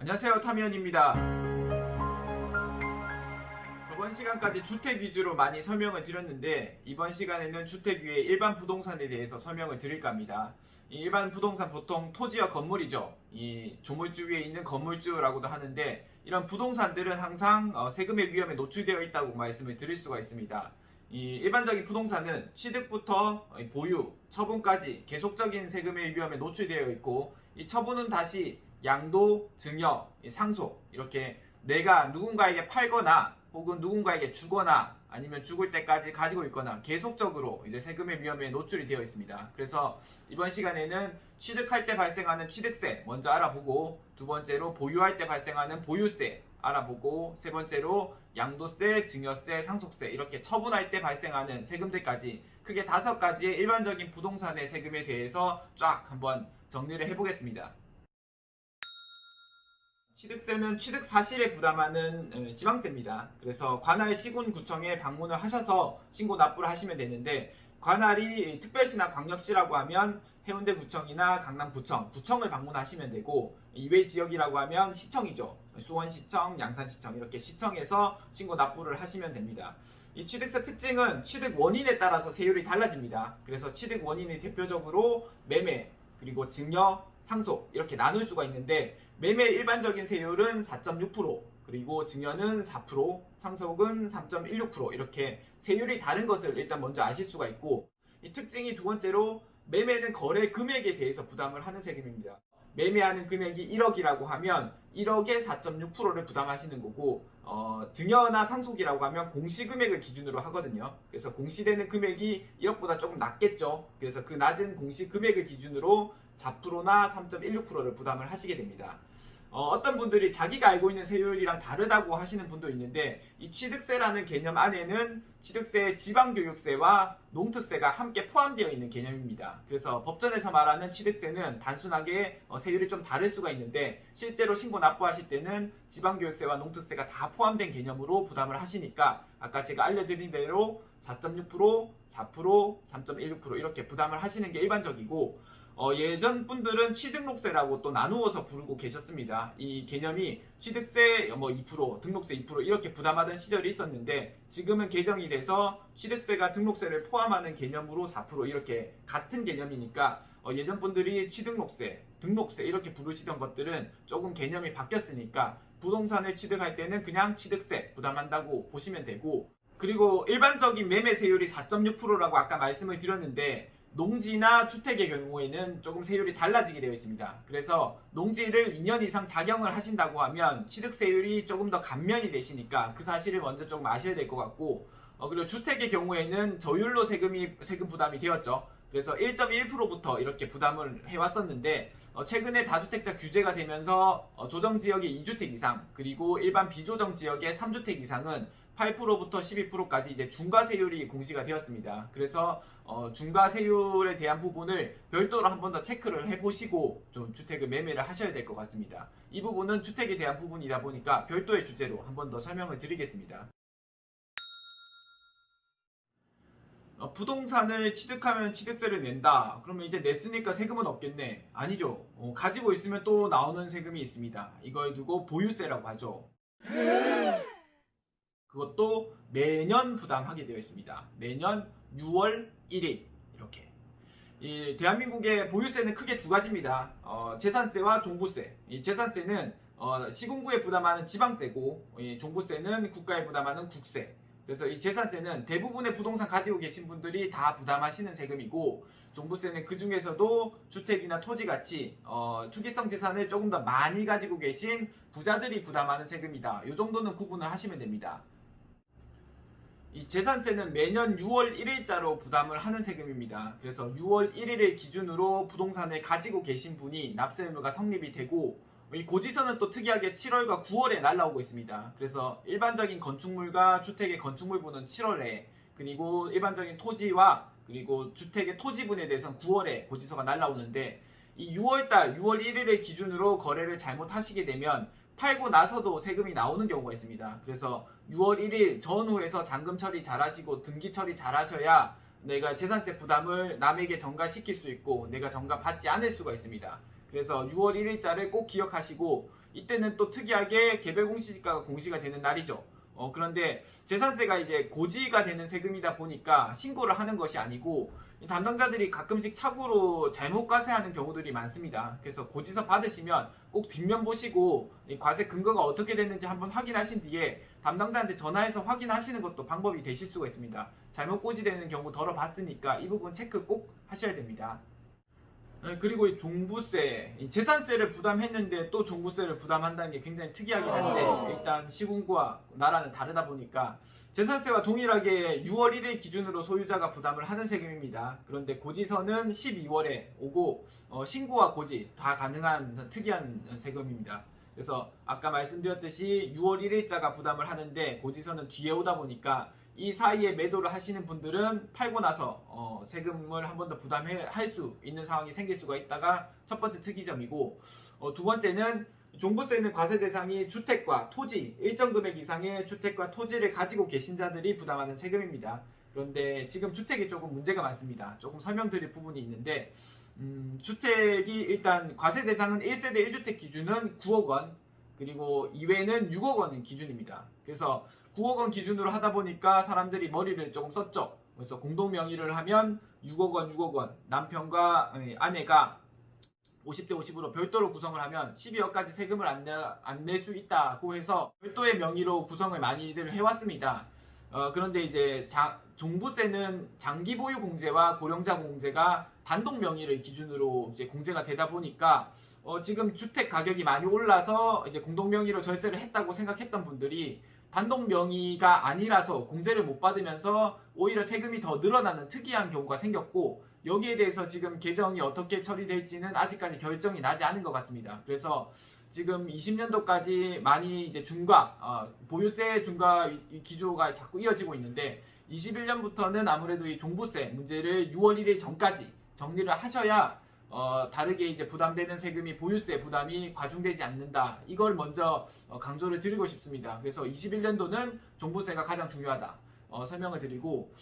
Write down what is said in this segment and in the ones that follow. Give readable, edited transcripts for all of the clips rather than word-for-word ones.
안녕하세요, 타미연입니다. 저번 시간까지 주택 위주로 많이 설명을 드렸는데 이번 시간에는 주택 외에 일반 부동산에 대해서 설명을 드릴까 합니다. 이 일반 부동산 보통 토지와 건물이죠. 이 조물주 위에 있는 건물주라고도 하는데 이런 부동산들은 항상 세금의 위험에 노출되어 있다고 말씀을 드릴 수가 있습니다. 이 일반적인 부동산은 취득부터 보유, 처분까지 계속적인 세금의 위험에 노출되어 있고 이 처분은 다시 양도, 증여, 상속 이렇게 내가 누군가에게 팔거나 혹은 누군가에게 주거나 아니면 죽을 때까지 가지고 있거나 계속적으로 이제 세금의 위험에 노출이 되어 있습니다. 그래서 이번 시간에는 취득할 때 발생하는 취득세 먼저 알아보고, 두 번째로 보유할 때 발생하는 보유세 알아보고, 세 번째로 양도세, 증여세, 상속세 이렇게 처분할 때 발생하는 세금들까지 크게 5가지의 일반적인 부동산의 세금에 대해서 쫙 한번 정리를 해보겠습니다. 취득세는 취득 사실에 부담하는 지방세입니다. 그래서 관할 시군구청에 방문을 하셔서 신고 납부를 하시면 되는데, 관할이 특별시나 광역시라고 하면 해운대구청이나 강남구청, 구청을 방문하시면 되고, 이외 지역이라고 하면 시청이죠. 수원시청, 양산시청 이렇게 시청에서 신고 납부를 하시면 됩니다. 이 취득세 특징은 취득 원인에 따라서 세율이 달라집니다. 그래서 취득 원인이 대표적으로 매매, 그리고 증여, 상속 이렇게 나눌 수가 있는데, 매매 일반적인 세율은 4.6%, 그리고 증여는 4%, 상속은 3.16% 이렇게 세율이 다른 것을 일단 먼저 아실 수가 있고, 이 특징이 두 번째로 매매는 거래 금액에 대해서 부담을 하는 세금입니다. 매매하는 금액이 1억이라고 하면 1억에 4.6%를 부담하시는 거고, 증여나 상속이라고 하면 공시금액을 기준으로 하거든요. 그래서 공시되는 금액이 1억보다 조금 낮겠죠. 그래서 그 낮은 공시금액을 기준으로 4%나 3.16%를 부담을 하시게 됩니다. 어떤 분들이 자기가 알고 있는 세율이랑 다르다고 하시는 분도 있는데, 이 취득세라는 개념 안에는 취득세, 지방교육세와 농특세가 함께 포함되어 있는 개념입니다. 그래서 법전에서 말하는 취득세는 단순하게 세율이 좀 다를 수가 있는데, 실제로 신고 납부하실 때는 지방교육세와 농특세가 다 포함된 개념으로 부담을 하시니까 아까 제가 알려드린 대로 4.6%, 4%, 3.16% 이렇게 부담을 하시는 게 일반적이고, 예전 분들은 취등록세라고 또 나누어서 부르고 계셨습니다. 이 개념이 취득세 2%, 등록세 2% 이렇게 부담하던 시절이 있었는데, 지금은 개정이 돼서 취득세가 등록세를 포함하는 개념으로 4% 이렇게 같은 개념이니까 예전 분들이 취등록세, 등록세 이렇게 부르시던 것들은 조금 개념이 바뀌었으니까 부동산을 취득할 때는 그냥 취득세 부담한다고 보시면 되고, 그리고 일반적인 매매 세율이 4.6%라고 아까 말씀을 드렸는데, 농지나 주택의 경우에는 조금 세율이 달라지게 되어 있습니다. 그래서 농지를 2년 이상 작용을 하신다고 하면 취득세율이 조금 더 감면이 되시니까 그 사실을 먼저 조금 아셔야 될 것 같고, 그리고 주택의 경우에는 저율로 세금 부담이 되었죠. 그래서 1.1%부터 이렇게 부담을 해왔었는데, 최근에 다주택자 규제가 되면서 조정지역의 2주택 이상, 그리고 일반 비조정지역의 3주택 이상은 8%부터 12%까지 이제 중과세율이 공시가 되었습니다. 그래서 중과세율에 대한 부분을 별도로 한 번 더 체크를 해보시고 좀 주택을 매매를 하셔야 될 것 같습니다. 이 부분은 주택에 대한 부분이다 보니까 별도의 주제로 한 번 더 설명을 드리겠습니다. 부동산을 취득하면 취득세를 낸다. 그러면 이제 냈으니까 세금은 없겠네. 아니죠. 가지고 있으면 또 나오는 세금이 있습니다. 이걸 두고 보유세라고 하죠. 그것도 매년 부담하게 되어 있습니다. 매년 6월 1일 이렇게. 이 대한민국의 보유세는 크게 두 가지입니다. 재산세와 종부세. 이 재산세는 시군구에 부담하는 지방세고, 종부세는 국가에 부담하는 국세. 그래서 이 재산세는 대부분의 부동산 가지고 계신 분들이 다 부담하시는 세금이고, 종부세는 그 중에서도 주택이나 토지같이 투기성 재산을 조금 더 많이 가지고 계신 부자들이 부담하는 세금이다. 이 정도는 구분을 하시면 됩니다. 이 재산세는 매년 6월 1일자로 부담을 하는 세금입니다. 그래서 6월 1일을 기준으로 부동산을 가지고 계신 분이 납세 의무가 성립이 되고, 이 고지서는 또 특이하게 7월과 9월에 날라오고 있습니다. 그래서 일반적인 건축물과 주택의 건축물분은 7월에, 그리고 일반적인 토지와 그리고 주택의 토지분에 대해서는 9월에 고지서가 날라오는데, 이 6월달 6월 1일을 기준으로 거래를 잘못하시게 되면 팔고 나서도 세금이 나오는 경우가 있습니다. 그래서 6월 1일 전후에서 잔금 처리 잘하시고 등기 처리 잘하셔야 내가 재산세 부담을 남에게 전가시킬 수 있고 내가 전가 받지 않을 수가 있습니다. 그래서 6월 1일자를 꼭 기억하시고 이때는 또 특이하게 개별 공시지가가 공시가 되는 날이죠. 그런데 재산세가 이제 고지가 되는 세금이다 보니까 신고를 하는 것이 아니고 담당자들이 가끔씩 착오로 잘못 과세하는 경우들이 많습니다. 그래서 고지서 받으시면 꼭 뒷면 보시고 과세 근거가 어떻게 됐는지 한번 확인하신 뒤에 담당자한테 전화해서 확인하시는 것도 방법이 되실 수가 있습니다. 잘못 고지되는 경우 덜어봤으니까 이 부분 체크 꼭 하셔야 됩니다. 그리고 이 종부세, 재산세를 부담했는데 또 종부세를 부담한다는 게 굉장히 특이하긴 한데 일단 시군구와 나라는 다르다 보니까 재산세와 동일하게 6월 1일 기준으로 소유자가 부담을 하는 세금입니다. 그런데 고지서는 12월에 오고 신고와 고지 다 가능한 특이한 세금입니다. 그래서 아까 말씀드렸듯이 6월 1일자가 부담을 하는데 고지서는 뒤에 오다 보니까 이 사이에 매도를 하시는 분들은 팔고 나서 세금을 한 번 더 부담할 수 있는 상황이 생길 수가 있다가 첫 번째 특이점이고, 두 번째는 종부세는 과세 대상이 주택과 토지, 일정 금액 이상의 주택과 토지를 가지고 계신 자들이 부담하는 세금입니다. 그런데 지금 주택이 조금 문제가 많습니다. 조금 설명드릴 부분이 있는데 주택이 일단 과세 대상은 1세대 1주택 기준은 9억 원, 그리고 이외에는 6억 원은 기준입니다. 그래서 9억 원 기준으로 하다 보니까 사람들이 머리를 조금 썼죠. 그래서 공동 명의를 하면 6억 원, 6억 원, 남편과 아내가 50대 50으로 별도로 구성을 하면 12억까지 세금을 안 낼 수 있다고 해서 별도의 명의로 구성을 많이들 해왔습니다. 그런데 이제 종부세는 장기 보유 공제와 고령자 공제가 단독 명의를 기준으로 이제 공제가 되다 보니까 지금 주택 가격이 많이 올라서 이제 공동 명의로 절세를 했다고 생각했던 분들이 단독 명의가 아니라서 공제를 못 받으면서 오히려 세금이 더 늘어나는 특이한 경우가 생겼고, 여기에 대해서 지금 개정이 어떻게 처리될지는 아직까지 결정이 나지 않은 것 같습니다. 그래서 지금 20년도까지 많이 이제 보유세 중과 기조가 자꾸 이어지고 있는데 21년부터는 아무래도 이 종부세 문제를 6월 1일 전까지 정리를 하셔야 다르게 이제 부담되는 세금이 보유세 부담이 과중되지 않는다. 이걸 먼저 강조를 드리고 싶습니다. 그래서 21년도는 종부세가 가장 중요하다. 설명을 드리고,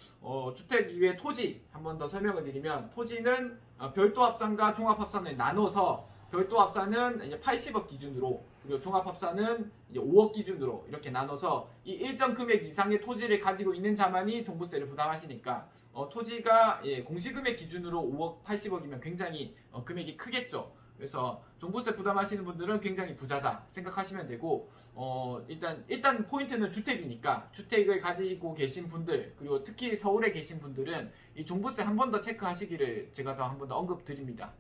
주택 이외 토지 한 번 더 설명을 드리면, 토지는 별도 합산과 종합 합산을 나눠서 별도 합산은 이제 80억 기준으로, 그리고 종합 합산은 이제 5억 기준으로 이렇게 나눠서 이 일정 금액 이상의 토지를 가지고 있는 자만이 종부세를 부담하시니까 토지가 공시금액 기준으로 5억 80억이면 굉장히 금액이 크겠죠. 그래서 종부세 부담하시는 분들은 굉장히 부자다 생각하시면 되고, 일단 포인트는 주택이니까 주택을 가지고 계신 분들, 그리고 특히 서울에 계신 분들은 이 종부세 한 번 더 체크하시기를 제가 더 한 번 더 언급드립니다.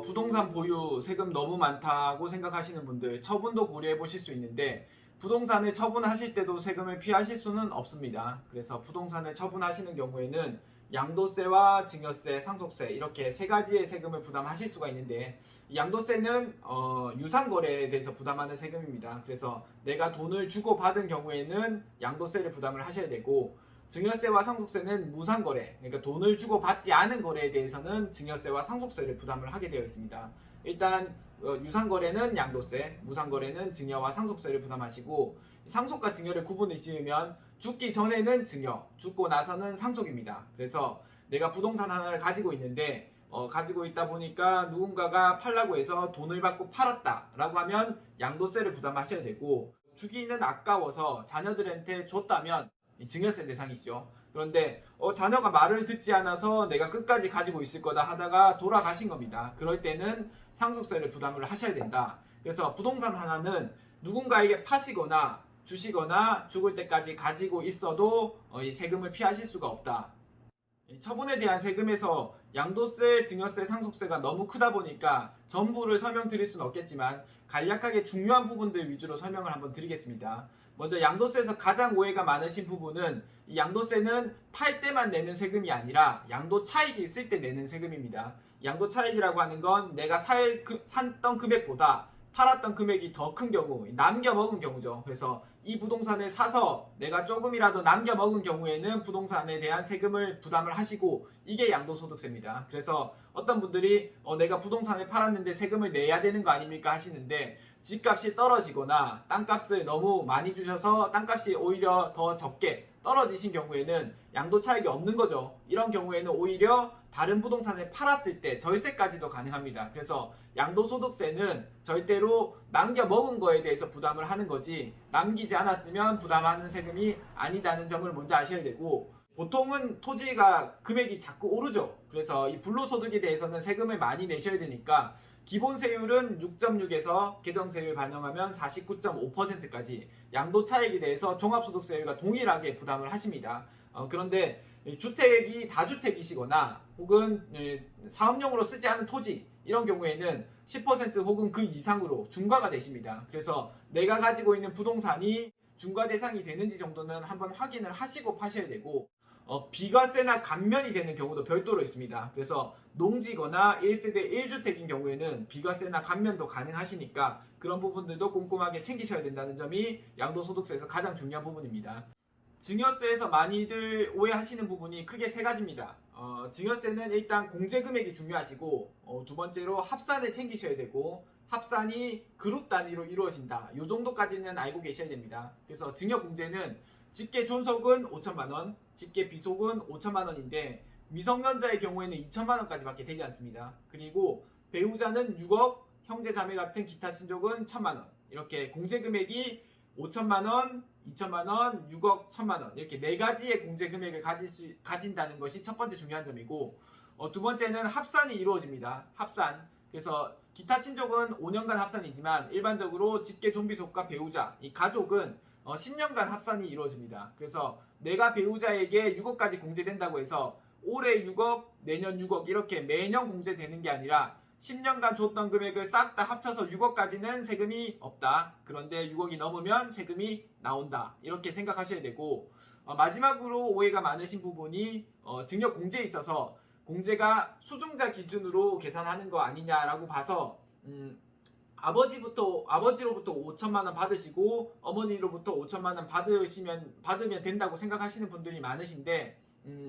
부동산 보유 세금 너무 많다고 생각하시는 분들 처분도 고려해 보실 수 있는데, 부동산을 처분하실 때도 세금을 피하실 수는 없습니다. 그래서 부동산을 처분하시는 경우에는 양도세와 증여세, 상속세 이렇게 세 가지의 세금을 부담하실 수가 있는데, 양도세는 유상거래에 대해서 부담하는 세금입니다. 그래서 내가 돈을 주고 받은 경우에는 양도세를 부담을 하셔야 되고, 증여세와 상속세는 무상거래, 그러니까 돈을 주고 받지 않은 거래에 대해서는 증여세와 상속세를 부담을 하게 되어 있습니다. 일단 유상거래는 양도세, 무상거래는 증여와 상속세를 부담하시고, 상속과 증여를 구분을 지으면 죽기 전에는 증여, 죽고 나서는 상속입니다. 그래서 내가 부동산 하나를 가지고 있는데 가지고 있다 보니까 누군가가 팔라고 해서 돈을 받고 팔았다라고 하면 양도세를 부담하셔야 되고, 주기는 아까워서 자녀들한테 줬다면 증여세 대상이죠. 그런데 자녀가 말을 듣지 않아서 내가 끝까지 가지고 있을 거다 하다가 돌아가신 겁니다. 그럴 때는 상속세를 부담을 하셔야 된다. 그래서 부동산 하나는 누군가에게 파시거나 주시거나 죽을 때까지 가지고 있어도 이 세금을 피하실 수가 없다. 처분에 대한 세금에서 양도세, 증여세, 상속세가 너무 크다 보니까 전부를 설명드릴 수는 없겠지만 간략하게 중요한 부분들 위주로 설명을 한번 드리겠습니다. 먼저 양도세에서 가장 오해가 많으신 부분은, 이 양도세는 팔 때만 내는 세금이 아니라 양도 차익이 있을 때 내는 세금입니다. 양도 차익이라고 하는 건 내가 샀던 금액보다 팔았던 금액이 더 큰 경우, 남겨 먹은 경우죠. 그래서 이 부동산을 사서 내가 조금이라도 남겨 먹은 경우에는 부동산에 대한 세금을 부담을 하시고, 이게 양도소득세입니다. 그래서 어떤 분들이 내가 부동산을 팔았는데 세금을 내야 되는 거 아닙니까 하시는데, 집값이 떨어지거나 땅값을 너무 많이 주셔서 땅값이 오히려 더 적게 떨어지신 경우에는 양도 차익이 없는 거죠. 이런 경우에는 오히려 다른 부동산을 팔았을 때 절세까지도 가능합니다. 그래서 양도소득세는 절대로 남겨 먹은 거에 대해서 부담을 하는 거지 남기지 않았으면 부담하는 세금이 아니다는 점을 먼저 아셔야 되고, 보통은 토지가 금액이 자꾸 오르죠. 그래서 이 불로소득에 대해서는 세금을 많이 내셔야 되니까 기본 세율은 6.6에서 개정세율 반영하면 49.5%까지 양도 차익에 대해서 종합소득세율과 동일하게 부담을 하십니다. 그런데 주택이 다주택이시거나 혹은 사업용으로 쓰지 않은 토지, 이런 경우에는 10% 혹은 그 이상으로 중과가 되십니다. 그래서 내가 가지고 있는 부동산이 중과 대상이 되는지 정도는 한번 확인을 하시고 파셔야 되고, 비과세나 감면이 되는 경우도 별도로 있습니다. 그래서 농지거나 1세대 1주택인 경우에는 비과세나 감면도 가능하시니까 그런 부분들도 꼼꼼하게 챙기셔야 된다는 점이 양도소득세에서 가장 중요한 부분입니다. 증여세에서 많이들 오해하시는 부분이 크게 세 가지입니다. 증여세는 일단 공제금액이 중요하시고, 두 번째로 합산을 챙기셔야 되고, 합산이 그룹 단위로 이루어진다. 이 정도까지는 알고 계셔야 됩니다. 그래서 증여공제는 직계 존속은 5천만원, 직계 비속은 5천만원인데 미성년자의 경우에는 2천만원까지 밖에 되지 않습니다. 그리고 배우자는 6억, 형제 자매 같은 기타 친족은 1천만원, 이렇게 공제금액이 5천만원, 2천만원, 6억, 1천만원, 이렇게 네 가지의 공제금액을 가진다는 것이 첫 번째 중요한 점이고, 두 번째는 합산이 이루어집니다. 합산. 그래서 기타 친족은 5년간 합산이지만 일반적으로 직계 존비속과 배우자, 이 가족은 10년간 합산이 이루어집니다. 그래서 내가 배우자에게 6억까지 공제된다고 해서 올해 6억, 내년 6억 이렇게 매년 공제되는 게 아니라 10년간 줬던 금액을 싹 다 합쳐서 6억까지는 세금이 없다. 그런데 6억이 넘으면 세금이 나온다. 이렇게 생각하셔야 되고, 마지막으로 오해가 많으신 부분이 증여 공제에 있어서 공제가 수증자 기준으로 계산하는 거 아니냐라고 봐서 아버지로부터 5천만원 받으시고 어머니로부터 5천만원 받으면 된다고 생각하시는 분들이 많으신데,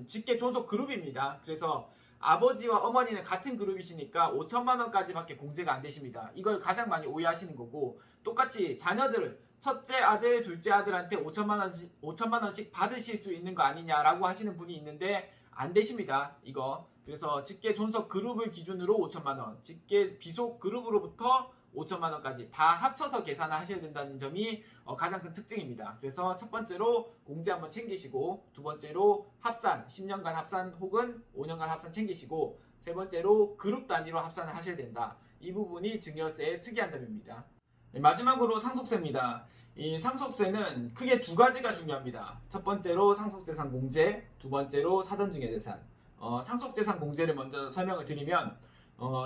직계 존속 그룹입니다. 그래서 아버지와 어머니는 같은 그룹이시니까 5천만원까지 밖에 공제가 안 되십니다. 이걸 가장 많이 오해하시는 거고, 똑같이 자녀들, 첫째 아들, 둘째 아들한테 5천만원씩 받으실 수 있는 거 아니냐라고 하시는 분이 있는데 안 되십니다. 이거. 그래서 직계 존속 그룹을 기준으로 5천만원, 직계 비속 그룹으로부터 5천만원까지 다 합쳐서 계산을 하셔야 된다는 점이 가장 큰 특징입니다. 그래서 첫 번째로 공제 한번 챙기시고, 두 번째로 합산, 10년간 합산 혹은 5년간 합산 챙기시고, 세 번째로 그룹 단위로 합산을 하셔야 된다. 이 부분이 증여세의 특이한 점입니다. 마지막으로 상속세입니다. 이 상속세는 크게 두 가지가 중요합니다. 첫 번째로 상속재산 공제, 두 번째로 사전증여재산. 상속재산 공제를 먼저 설명을 드리면,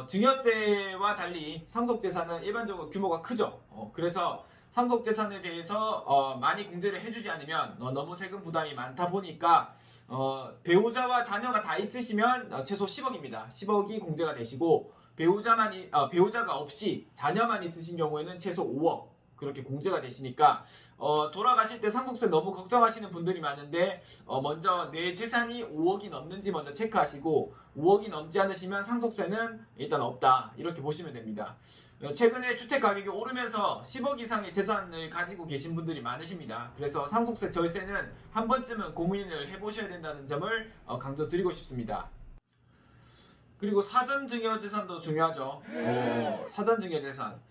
증여세와 달리 상속재산은 일반적으로 규모가 크죠. 그래서 상속재산에 대해서 많이 공제를 해주지 않으면 너무 세금 부담이 많다 보니까 배우자와 자녀가 다 있으시면 최소 10억입니다. 10억이 공제가 되시고, 배우자가 없이 자녀만 있으신 경우에는 최소 5억 그렇게 공제가 되시니까 돌아가실 때 상속세 너무 걱정하시는 분들이 많은데, 먼저 내 재산이 5억이 넘는지 먼저 체크하시고, 5억이 넘지 않으시면 상속세는 일단 없다, 이렇게 보시면 됩니다. 최근에 주택 가격이 오르면서 10억 이상의 재산을 가지고 계신 분들이 많으십니다. 그래서 상속세 절세는 한 번쯤은 고민을 해보셔야 된다는 점을 강조드리고 싶습니다. 그리고 사전증여재산도 중요하죠. 사전증여재산.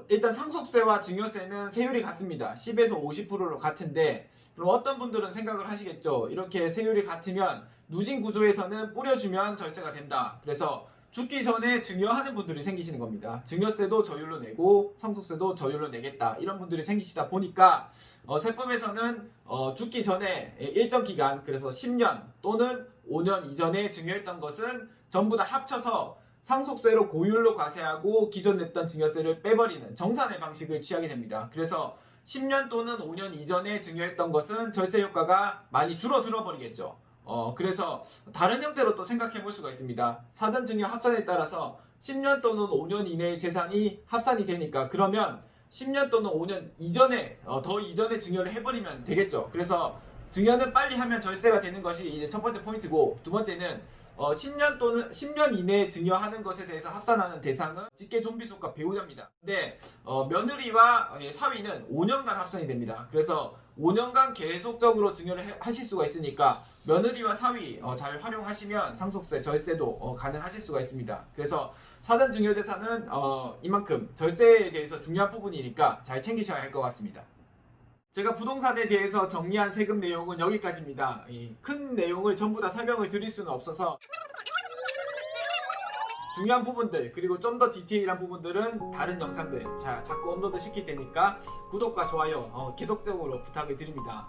일단 상속세와 증여세는 세율이 같습니다. 10에서 50%로 같은데, 그럼 어떤 분들은 생각을 하시겠죠. 이렇게 세율이 같으면 누진 구조에서는 뿌려주면 절세가 된다. 그래서 죽기 전에 증여하는 분들이 생기시는 겁니다. 증여세도 저율로 내고 상속세도 저율로 내겠다, 이런 분들이 생기시다 보니까 세법에서는 죽기 전에 일정 기간, 그래서 10년 또는 5년 이전에 증여했던 것은 전부 다 합쳐서 상속세로 고율로 과세하고 기존 냈던 증여세를 빼버리는 정산의 방식을 취하게 됩니다. 그래서 10년 또는 5년 이전에 증여했던 것은 절세 효과가 많이 줄어들어 버리겠죠. 그래서 다른 형태로 또 생각해 볼 수가 있습니다. 사전 증여 합산에 따라서 10년 또는 5년 이내의 재산이 합산이 되니까, 그러면 10년 또는 5년 이전에 더 이전에 증여를 해버리면 되겠죠. 그래서 증여는 빨리 하면 절세가 되는 것이 이제 첫 번째 포인트고, 두 번째는 10년 또는 10년 이내에 증여하는 것에 대해서 합산하는 대상은 직계 존비속과 배우자입니다. 근데 며느리와 사위는 5년간 합산이 됩니다. 그래서 5년간 계속적으로 증여를 하실 수가 있으니까 며느리와 사위 잘 활용하시면 상속세, 절세도 가능하실 수가 있습니다. 그래서 사전 증여재산은 이만큼 절세에 대해서 중요한 부분이니까 잘 챙기셔야 할 것 같습니다. 제가 부동산에 대해서 정리한 세금 내용은 여기까지입니다. 이 큰 내용을 전부 다 설명을 드릴 수는 없어서 중요한 부분들 그리고 좀 더 디테일한 부분들은 다른 영상들 자꾸 업로드 시킬 테니까 구독과 좋아요 계속적으로 부탁을 드립니다.